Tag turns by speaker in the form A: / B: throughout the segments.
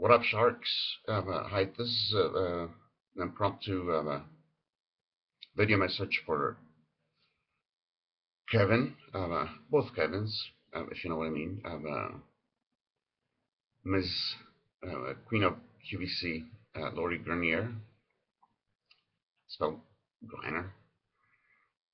A: What up, sharks? Hi, this is an impromptu video message for Kevin, both Kevins, if you know what I mean. Ms. Queen of QVC, Lori Grenier, spelled Griner,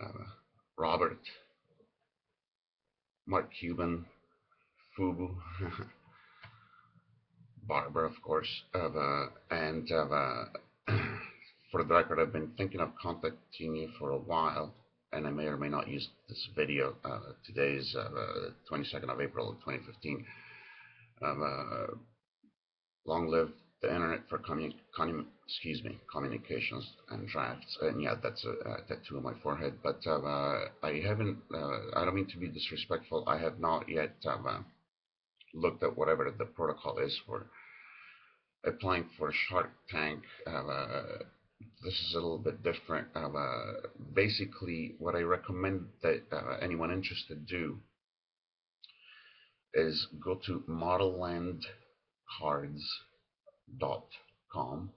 A: uh, Robert, Mark Cuban, Fubu, Barbara, of course, and for the record, I've been thinking of contacting you for a while, and I may or may not use this video. Today is 22nd of April, 2015. Uh, Long live the internet for communications and drafts. And yeah, that's a tattoo on my forehead. But I haven't. I don't mean to be disrespectful. I have not yet looked at whatever the protocol is for applying for Shark Tank. This is a little bit different. Basically, what I recommend that anyone interested do is go to modellandcards.com,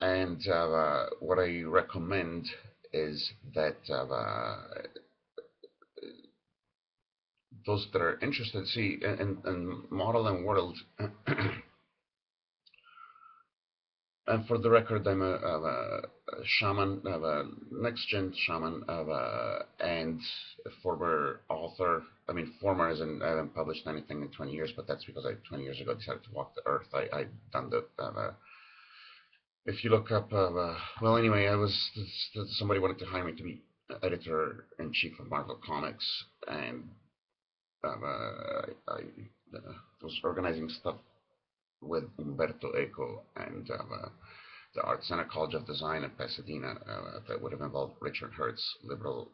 A: and what I recommend is that those that are interested, see, in model and world. And for the record, I'm a shaman, a next-gen shaman, and a former author. I mean, former as in I haven't published anything in 20 years, but that's because I 20 years ago decided to walk the earth. I done the. If you look up, well, anyway, I was somebody wanted to hire me to be editor in chief of Marvel Comics, and I was organizing stuff with Umberto Eco and the Art Center College of Design in Pasadena that would have involved Richard Hertz, liberal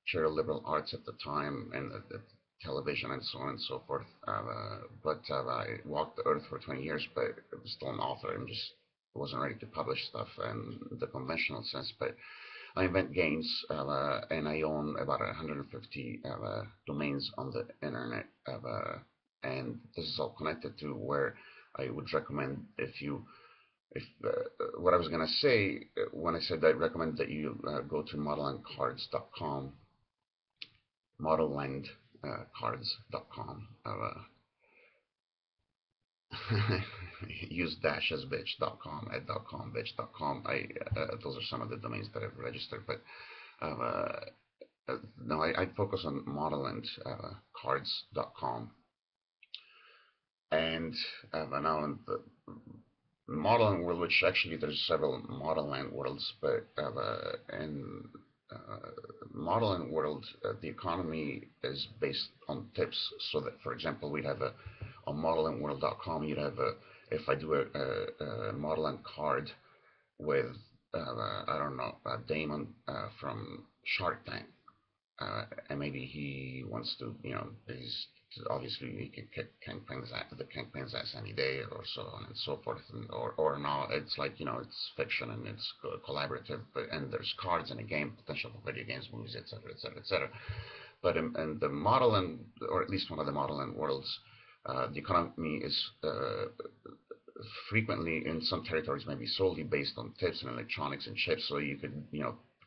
A: chair of liberal arts at the time, and the television and so on and so forth. But I walked the earth for 20 years, but I was still an author and just wasn't ready to publish stuff in the conventional sense. But I invent games, and I own about 150 domains on the internet. And this is all connected to where I would recommend if what I was going to say when I said I recommend that you go to modellandcards.com, modellandcards.com. Use dashes bitch.com, ed.com, bitch.com. Those are some of the domains that I've registered, but no, I focus on modellandcards.com. And now in the modeling world, which actually there's several modelland worlds, but in modeling world, the economy is based on tips. So that, for example, we'd have on modellandworld.com, you'd have if I do a modeland card with I don't know, Damon from Shark Tank, and maybe he wants to, he's obviously he can kick the Kingpin's ass any day, or so on and so forth, or no, it's like it's fiction and it's collaborative, and there's cards in a game, potential for video games, movies, etc., etc., etc. But in the model or at least one of the model and worlds, the economy is frequently in some territories maybe solely based on tips and electronics and chips, so you could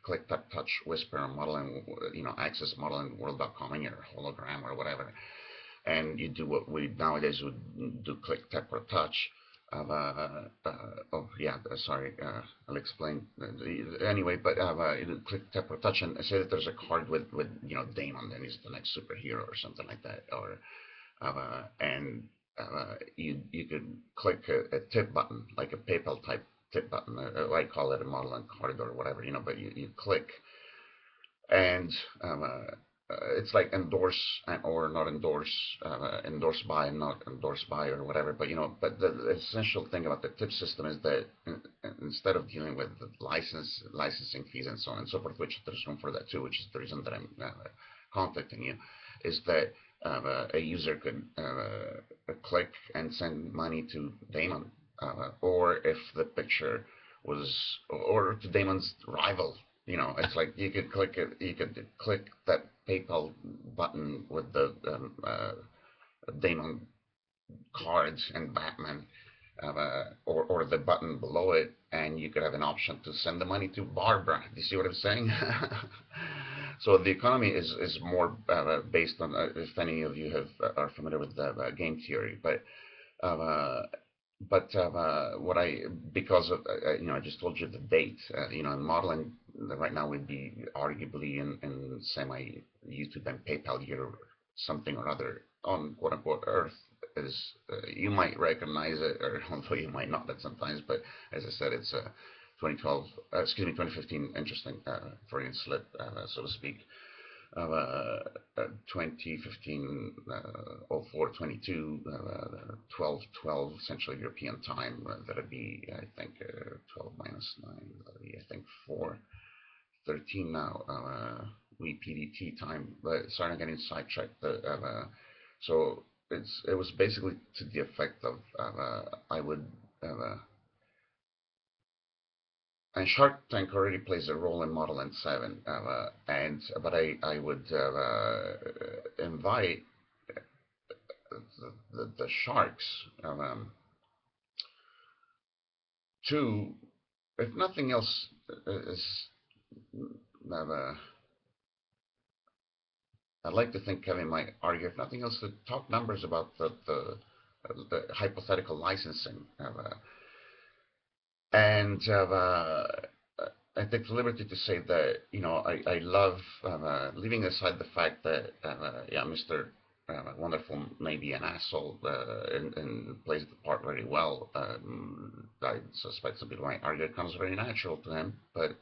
A: click, tap, touch, whisper on model and access modelandworld.com in your hologram or whatever, and you do what we nowadays would do: click, tap, or touch. Oh yeah, sorry, I'll explain anyway. But you click, tap, or touch, and say that there's a card with Damon, and he's the next superhero or something like that, or and you could click a tip button, like a PayPal type tip button. I call it a model and card or whatever, but you click, and it's like endorse or not endorse, endorse by and not endorse by or whatever. But but the essential thing about the tip system is that instead of dealing with the licensing fees and so on and so forth, which there's room for that too, which is the reason that I'm contacting you, is that a user could click and send money to Damon, or if the picture was, or to Damon's rival. It's like you could click that PayPal button with the Damon cards and Batman, or the button below it, and you could have an option to send the money to Barbara. Do you see what I'm saying? So the economy is more based on, if any of you are familiar with the game theory, uh, what I because of I just told you the date. In modeling right now would be arguably in semi YouTube and PayPal year something or other on quote unquote Earth is you might recognize it, or although you might not at sometimes. But as I said, it's 2012, excuse me, 2015 interesting Freudian slip, so to speak. 2015, 04, 22, 12, 12 Central European time. That'd be, I think, 12 minus 9, that'd be, I think, 4, 13 now. We PDT time, but sorry, I'm getting sidetracked. So it was basically to the effect of I would and Shark Tank already plays a role in Modelland 7, but I would invite the sharks to, if nothing else, is uh, I'd like to think Kevin might argue, if nothing else, to talk numbers about the hypothetical licensing. And I take the liberty to say that I love leaving aside the fact that yeah, Mr. Wonderful may be an asshole and plays the part very well. I suspect some people might argue it comes very natural to him, but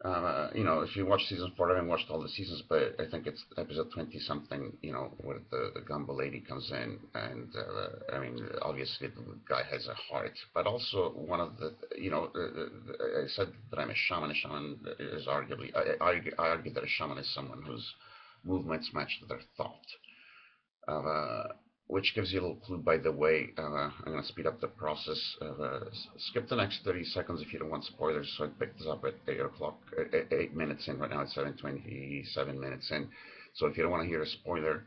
A: if you watch season 4, I haven't watched all the seasons, but I think it's episode 20 something, where the Gumbo lady comes in, and I mean, obviously the guy has a heart, but also one of I said that I'm a shaman. A shaman is arguably, I argue that a shaman is someone whose movements match their thought. Uh, which gives you a little clue, by the way. I'm going to speed up the process. Skip the next 30 seconds if you don't want spoilers. So I picked this up at 8 o'clock, 8 minutes in. Right now it's 7:27 minutes in. So if you don't want to hear a spoiler,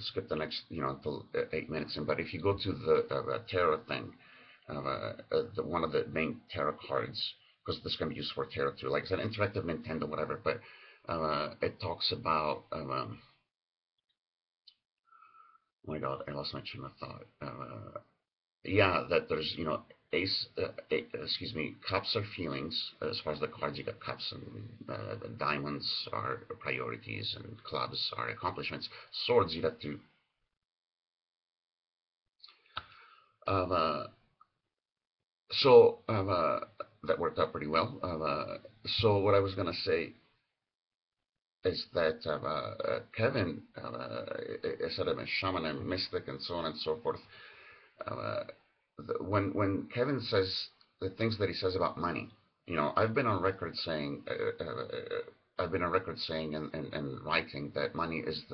A: skip the next, until 8 minutes in. But if you go to the tarot thing, one of the main tarot cards, because this can be used for tarot too, like it's an interactive Nintendo, whatever, but it talks about oh my God, I lost my train of thought. Yeah, that there's, excuse me, cups are feelings. As far as the cards, you got cups, and the diamonds are priorities, and clubs are accomplishments. Swords, you got to. Uh, so that worked out pretty well. So what I was gonna say is that Kevin said I'm a shaman, I'm a mystic, and so on and so forth. Uh, when Kevin says the things that he says about money, I've been on record saying, I've been on record saying and writing that money is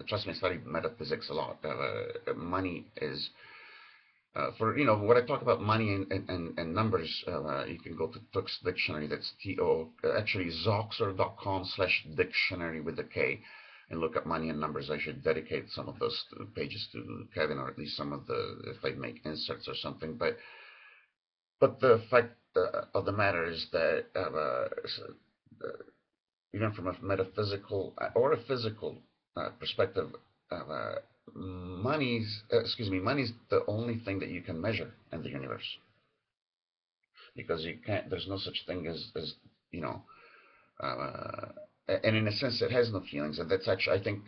A: trust me, I studied metaphysics a lot. Money is, for, when I talk about money and numbers, you can go to Tuck's dictionary, that's actually zoxer.com/dictionary with a K, and look up money and numbers. I should dedicate some of those pages to Kevin, or at least some of if I make inserts or something. But the fact of the matter is that even from a metaphysical or a physical perspective, uh, money's the only thing that you can measure in the universe, because you can't. There's no such thing as you know uh, and in a sense it has no feelings, and that's actually, I think,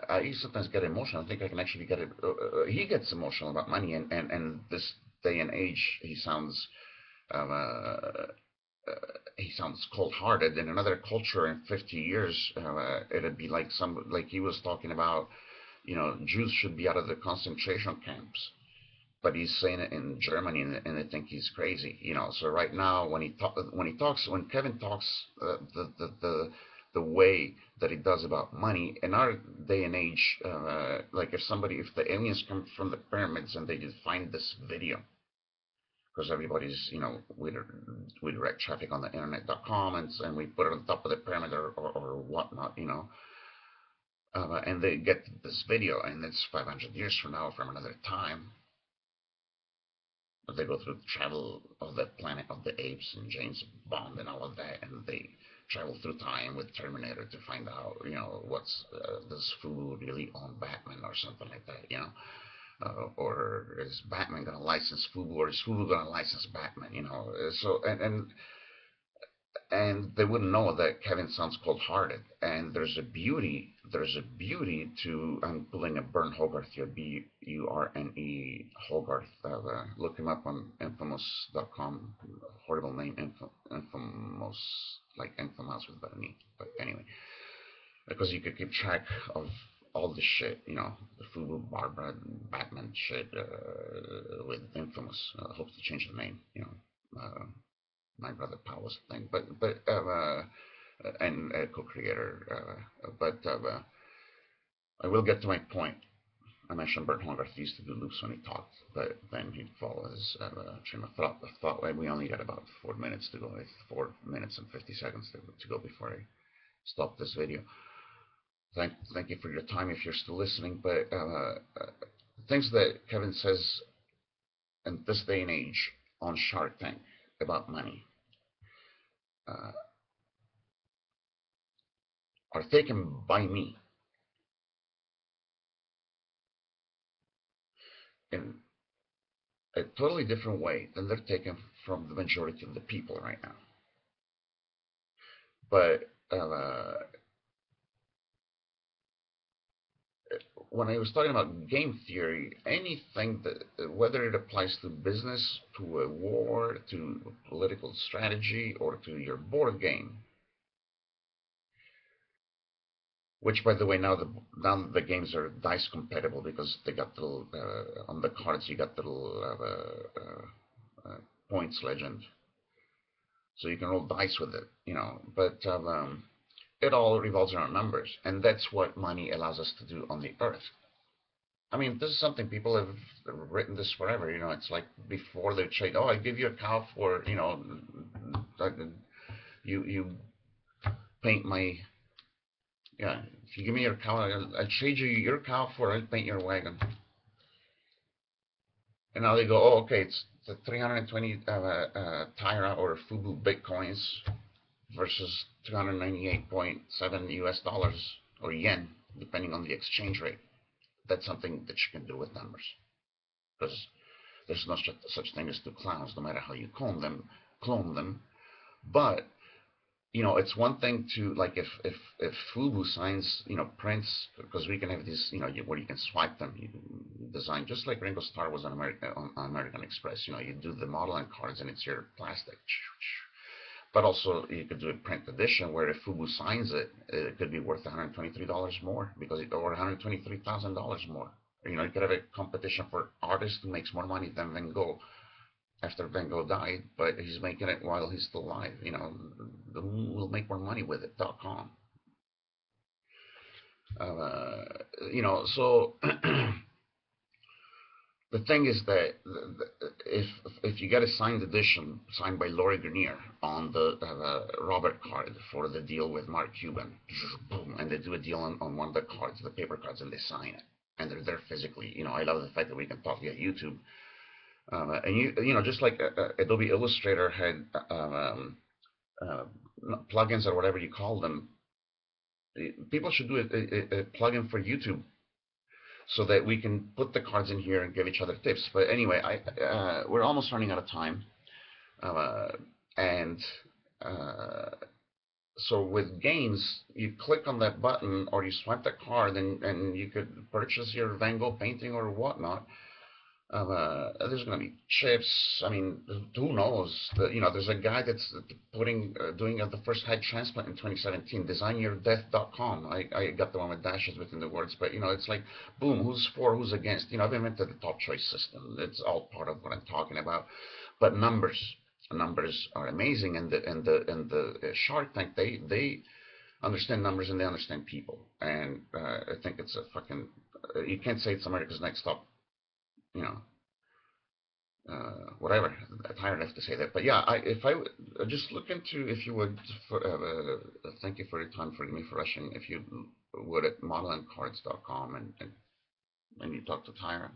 A: I sometimes get emotional. I think I can actually get it. He gets emotional about money, and this day and age uh, he sounds cold-hearted. In another culture, in 50 years, it'd be like he was talking about, Jews should be out of the concentration camps, but he's saying it in Germany, and they think he's crazy. So right now, when Kevin talks, the way that he does about money in our day and age, like if the aliens come from the pyramids and they just find this video, because everybody's, we direct traffic on the internet.com, and we put it on top of the pyramid, or whatnot, and they get this video, and it's 500 years from now, from another time. But they go through the travel of the Planet of the Apes and James Bond and all of that, and they travel through time with Terminator to find out, what's does Fubu really own Batman or something like that, or is Batman gonna license Fubu, or is Fubu gonna license Batman, So and they wouldn't know that Kevin sounds cold-hearted. And there's a beauty to, I'm pulling a Bern Hogarth here, Burne Hogarth. Look him up on infamous.com. Horrible name, infamous, like infamous with an E. But anyway, because you could keep track of all the shit, the Fubu Barbara Batman shit with infamous. Hopes to change the name, my brother Paul was the thing, but and co-creator, but I will get to my point. I mentioned Bert Hogarth used to do loops when he talked, but then he'd follow his train of thought. We only got about 4 minutes to go, 4 minutes and 50 seconds to go before I stop this video. Thank you for your time if you're still listening. But things that Kevin says in this day and age on Shark Tank about money are taken by me in a totally different way than they're taken from the majority of the people right now. But when I was talking about game theory, anything that, whether it applies to business, to a war, to political strategy, or to your board game, which, by the way, now the games are dice compatible, because they got the little on the cards, you got the little points legend, so you can roll dice with it, But it all revolves around numbers, and that's what money allows us to do on the earth. I mean, this is something people have written this forever. It's like before they trade. Oh, I give you a cow for, you paint my, yeah. If you give me your cow, I'll trade you your cow for, I'll paint your wagon. And now they go, oh, okay, it's the 320 tyra or Fubu bitcoins versus 298.7 US dollars or yen, depending on the exchange rate. That's something that you can do with numbers, because there's no such thing as two clowns, no matter how you clone them. But it's one thing to, like, if Fubu signs, prints, because we can have these, where you can swipe them, you design just like Ringo Starr was on American Express. You do the modelland cards, and it's your plastic. But also, you could do a print edition where if Fubu signs it, it could be worth $123 more, or $123,000 more. You could have a competition for artist who makes more money than Van Gogh after Van Gogh died, but he's making it while he's still alive. The moon will make more money with it.com. So the thing is that if you get a signed edition signed by Laurie Grenier on the Robert card for the deal with Mark Cuban, boom, and they do a deal on one of the cards, the paper cards, and they sign it, and they're there physically. I love the fact that we can talk via YouTube, and just like Adobe Illustrator had plugins or whatever you call them, people should do a plugin for YouTube, so that we can put the cards in here and give each other tips. But anyway, we're almost running out of time. And so with games, you click on that button or you swipe the card, and you could purchase your Van Gogh painting or whatnot. There's going to be chips. I mean, who knows? There's a guy that's doing the first head transplant in 2017. Designyourdeath.com. I got the one with dashes within the words, but it's like, boom, who's for, who's against? I've invented the top choice system. It's all part of what I'm talking about. But numbers are amazing, and the Shark Tank, they understand numbers and they understand people, and I think it's a fucking. You can't say it's America's Next Top. Whatever. I'm tired enough to say that, but yeah, if I just look into, if you would, thank you for your time, forgive me for rushing. If you wood at modellandcards.com and you talk to Tyra.